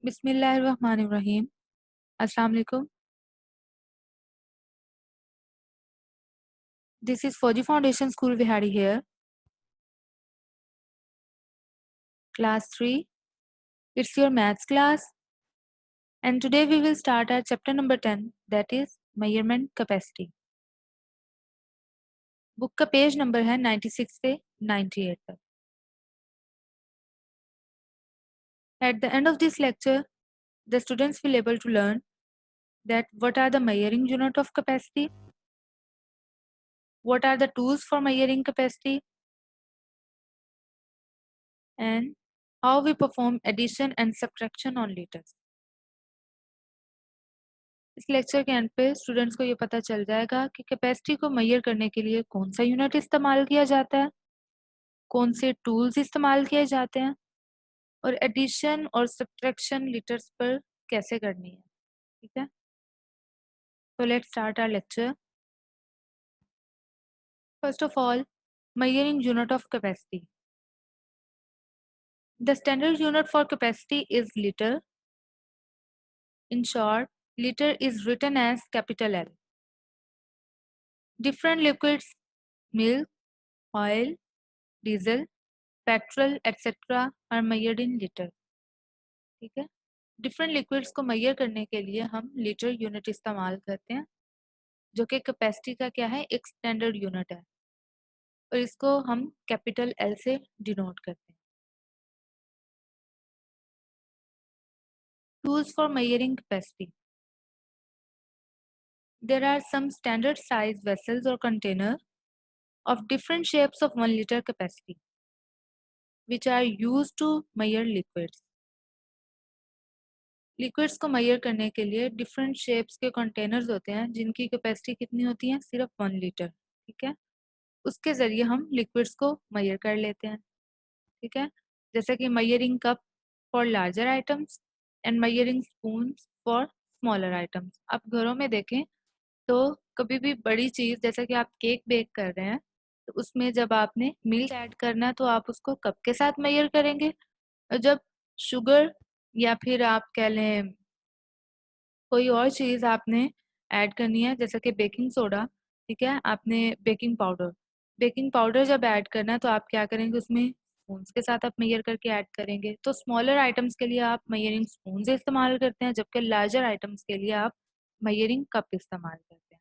बिस्मिल्लाहिर्रहमानिर्रहीम। अस्सलाम वालेकुम। This is Fauji Foundation School Vihari here, class 3. It's your maths class, and today we will start our chapter number 10, that is measurement capacity. Book का page number है 96 से 98 तक. At the end of this lecture, the students will able to learn that what are the measuring unit of capacity, what are the tools for measuring capacity, and how we perform addition and subtraction on liters. इस lecture के and पे students को ये पता चल जाएगा कि capacity को मेजर करने के लिए कौन सा यूनिट इस्तेमाल किया जाता है, कौन से टूल्स इस्तेमाल किए जाते हैं और एडिशन और सब्ट्रैक्शन लीटर्स पर कैसे करनी है. ठीक है, तो let's start our lecture. First of all, measuring unit of capacity. The standard unit for capacity is liter. In short, liter is written as capital L. Different liquids, milk, oil, diesel, petrol et cetera are measured in litre. ठीक है, different liquids को major करने के लिए हम litre unit इस्तेमाल करते हैं, जो कि कैपेसिटी का क्या है, एक स्टैंडर्ड यूनिट है, और इसको हम कैपिटल एल से डिनोट करते हैं. Tools for measuring capacity. There are some standard size vessels और container of different shapes of 1 liter capacity which are used to measure liquids. Liquids को मेजर करने के लिए डिफरेंट शेप्स के कंटेनर्स होते हैं जिनकी कैपेसिटी कितनी होती है, सिर्फ 1 लीटर. ठीक है, उसके ज़रिए हम लिक्विड्स को मेजर कर लेते हैं. ठीक है, जैसे कि measuring cup for larger items and measuring spoon for smaller items. आप घरों में देखें तो कभी भी बड़ी चीज़ जैसे कि आप केक बेक कर रहे हैं तो उसमें जब आपने मिल्क ऐड करना है तो आप उसको कप के साथ मेजर करेंगे, और जब शुगर या फिर आप कह लें कोई और चीज़ आपने ऐड करनी है जैसे कि बेकिंग सोडा, ठीक है, आपने बेकिंग पाउडर जब ऐड करना है तो आप क्या करेंगे, उसमें स्पून्स के साथ आप मेजर करके ऐड करेंगे. तो स्मॉलर आइटम्स के लिए आप मेजरिंग स्पून्स इस्तेमाल करते हैं, जबकि लार्जर आइटम्स के लिए आप मेजरिंग कप इस्तेमाल करते हैं.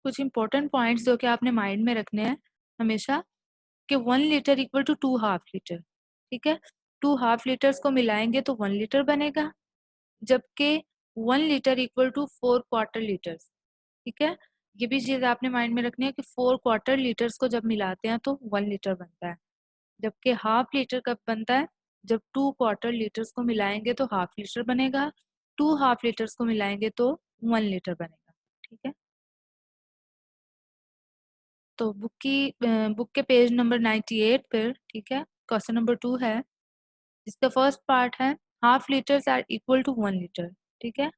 कुछ इंपॉर्टेंट पॉइंट्स जो कि आपने माइंड में रखने हैं हमेशा, कि 1 litre equal to 2 half litre. ठीक है, 2 हाफ लीटर्स को मिलाएंगे तो 1 लीटर बनेगा, जबकि 1 litre equal to 4 quarter litres. ठीक है, ये भी चीज़ आपने माइंड में रखनी है कि 4 क्वार्टर लीटर्स को जब मिलाते हैं तो 1 लीटर बनता है, जबकि हाफ लीटर कब बनता है, जब 2 क्वार्टर लीटर्स को मिलाएंगे तो हाफ लीटर बनेगा, 2 हाफ लीटर्स को मिलाएंगे तो 1 लीटर बनेगा. ठीक है, तो बुक के पेज नंबर 98 पर, ठीक है, क्वेश्चन नंबर 2 है. इसका फर्स्ट पार्ट है half litres are equal to 1 litre. ठीक है,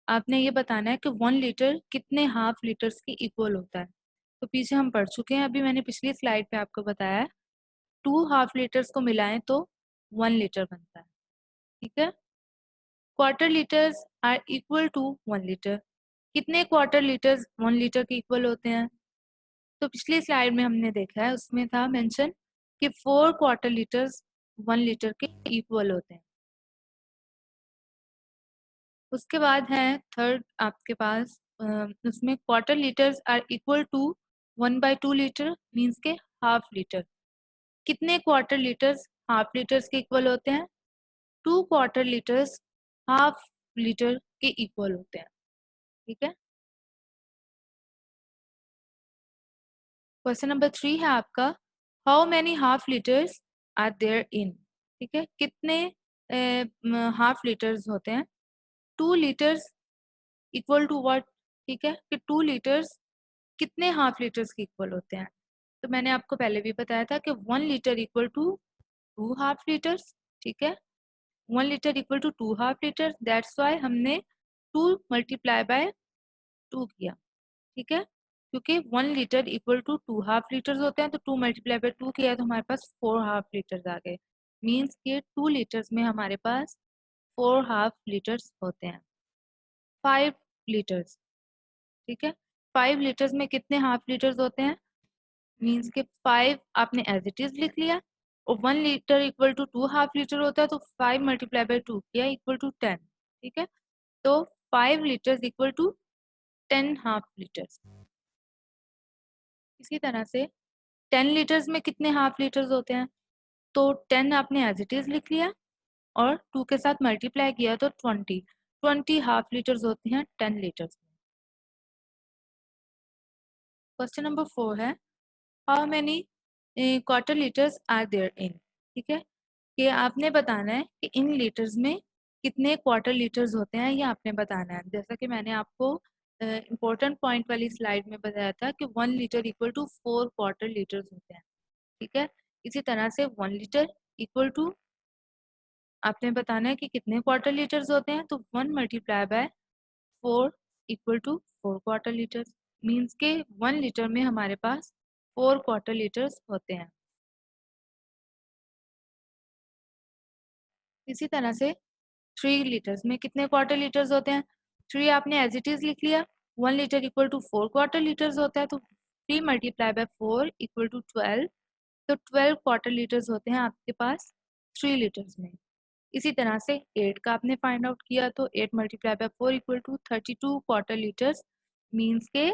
आपने ये बताना है कि 1 लीटर कितने हाफ लीटर्स की इक्वल होता है. तो पीछे हम पढ़ चुके हैं, अभी मैंने पिछली स्लाइड पे आपको बताया है 2 हाफ लीटर्स को मिलाएं तो 1 लीटर बनता है. ठीक है, quarter litres are equal to 1 litre. कितने क्वार्टर लीटर्स 1 लीटर के इक्वल होते हैं, तो पिछली स्लाइड में हमने देखा है, उसमें था मेंशन कि 4 क्वार्टर लीटर्स 1 लीटर के इक्वल होते हैं. उसके बाद है थर्ड आपके पास, उसमें quarter litres are equal to 1/2 litre means के हाफ लीटर. कितने क्वार्टर लीटर्स हाफ लीटर्स के इक्वल होते हैं, 2 क्वार्टर लीटर्स हाफ लीटर के इक्वल होते हैं. ठीक है, क्वेश्चन नंबर 3 है आपका, how many half litres are there in. ठीक है, कितने हाफ लीटर्स होते हैं, 2 लीटर्स इक्वल टू व्हाट. ठीक है, कि 2 लीटर्स कितने हाफ लीटर्स के इक्वल होते हैं. तो मैंने आपको पहले भी बताया था कि 1 litre equal to 2 half litres. ठीक है, 1 litre equal to 2 half litre, that's why हमने 2 मल्टीप्लाई बाय 2 किया. ठीक है, क्योंकि 1 litre equal to 2 half litres होते हैं, तो 2 मल्टीप्लाई बाय 2 किया तो हमारे पास 4 हाफ लीटर्स आ गए. मीन्स के 2 लीटर्स में हमारे पास 4 हाफ लीटर्स होते हैं। 5 लीटर्स, ठीक है, 5 लीटर्स में कितने हाफ लीटर्स होते हैं? मीन्स के 5 आपने एज इट इज लिख लिया, और 1 litre equal to 2 half litre होता है, तो 5 मल्टीप्लाई बाई 2 किया इक्वल टू 10, ठीक है। तो 5 litres equal to 10 half litres. इसी तरह से 10 लीटर्स में कितने हाफ लीटर्स होते हैं? तो 10 आपने एज इट इज लिख लिया और 2 के साथ मल्टीप्लाई किया तो 20 हाफ लीटर्स होते हैं 10 लीटर्स में। क्वेश्चन नंबर 4 है, how many quarter litres are there in, ठीक है, कि आपने बताना है कि इन लीटर्स में कितने क्वार्टर लीटर्स होते हैं, ये आपने बताना है। जैसा कि मैंने आपको इम्पोर्टेंट पॉइंट वाली स्लाइड में बताया था कि 1 litre equal to 4 quarter litres होते हैं, ठीक है। इसी तरह से 1 लीटर इक्वल टू आपने बताना है कि कितने क्वार्टर लीटर्स होते हैं, तो 1 multiply by 4 equal to 4 quarter litres. Means के 1 लीटर में हमारे पास 4 क्वार्टर लीटर्स होते हैं। इसी तरह से 3 लीटर्स में कितने क्वार्टर लीटर्स होते हैं? 3 आपने एज इट इज लिख लिया, 1 litre equal to 4 quarter litres होता है, तो 3 मल्टीप्लाई बाय 4 इक्वल टू 12, तो 12 क्वार्टर लीटर्स होते हैं आपके पास 3 लीटर्स में। इसी तरह से 8 का आपने फाइंड आउट किया, तो 8 multiply by 4 equal to 32 quarter litres. Means के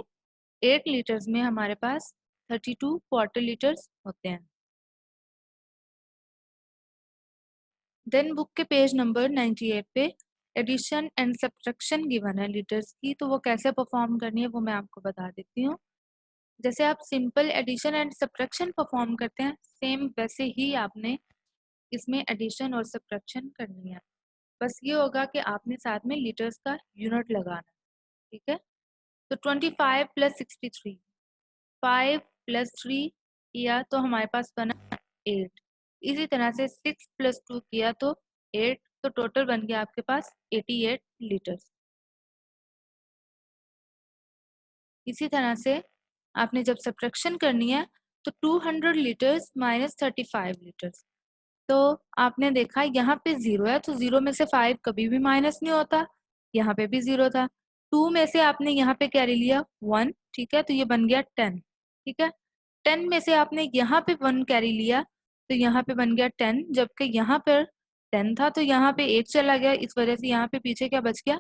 8 लीटर्स में हमारे पास 32 क्वार्टर लीटर्स होते हैं। देन बुक के पेज नंबर 98 पे एडिशन एंड सब्ट्रैक्शन गिवन है लीटर्स की, तो वो कैसे परफॉर्म करनी है वो मैं आपको बता देती हूँ। जैसे आप simple addition and subtraction perform करते हैं, सेम वैसे ही आपने इसमें एडिशन और सब्ट्रैक्शन करनी है। बस ये होगा कि आपने साथ में लीटर्स का यूनिट लगाना, ठीक है। तो 25 प्लस 63, 5 प्लस 3 किया तो हमारे पास बना 8। इसी तरह से 6 प्लस 2 किया तो 8, तो टोटल बन गया आपके पास 88 लीटर्स। इसी तरह से आपने जब सब्ट्रैक्शन करनी है तो 200 लीटर्स माइनस 35 लीटर्स, तो आपने देखा यहाँ पे 0 है, तो 0 में से 5 कभी भी माइनस नहीं होता, यहाँ पे भी 0 था। 2 में से आपने यहाँ पे कैरी लिया 1, ठीक है, तो ये बन गया 10, ठीक है। 10 में से आपने यहाँ पे 1 कैरी लिया, तो यहाँ पे बन गया 10, जबकि यहाँ पर 10 था तो यहाँ पे 1 चला गया, इस वजह से यहाँ पे पीछे क्या बच गया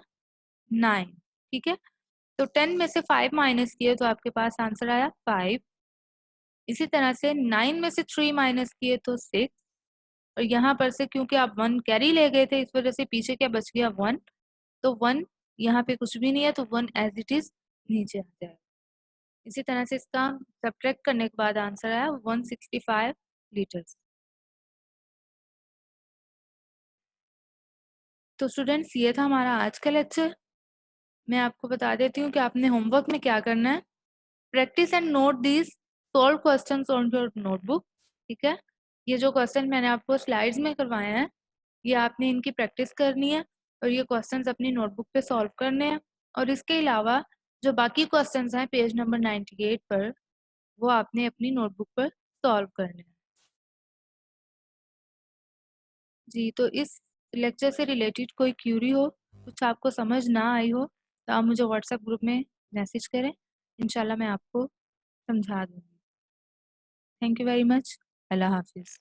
9, ठीक है। तो 10 में से 5 माइनस किए तो आपके पास आंसर आया 5। इसी तरह से 9 में से 3 माइनस किए तो 6, और यहाँ पर से क्योंकि आप 1 कैरी ले गए थे इस वजह से पीछे क्या बच गया 1, तो 1 यहाँ पे कुछ भी नहीं है, तो 1 एज इट इज नीचे आ जाएगा। इसी तरह से इसका सब्ट्रैक्ट करने के बाद आंसर आया 165 लीटर्स। तो स्टूडेंट्स ये था हमारा आज का लेक्चर। मैं आपको बता देती हूँ कि आपने होमवर्क में क्या करना है। Practice and note this solve questions on your notebook, ठीक है। ये जो क्वेश्चन मैंने आपको स्लाइड्स में करवाए हैं, ये आपने इनकी प्रैक्टिस करनी है और ये क्वेश्चंस अपनी नोटबुक पे सॉल्व करने हैं। और इसके अलावा जो बाकी क्वेश्चंस हैं पेज नंबर 98 पर, वो आपने अपनी नोटबुक पर सॉल्व करने हैं। जी, तो इस लेक्चर से रिलेटेड कोई क्यूरी हो, कुछ आपको समझ ना आई हो, तो आप मुझे व्हाट्सएप ग्रुप में मैसेज करें, इंशाल्लाह मैं आपको समझा दूंगी। Thank you very much. अल्लाह हाफिज़।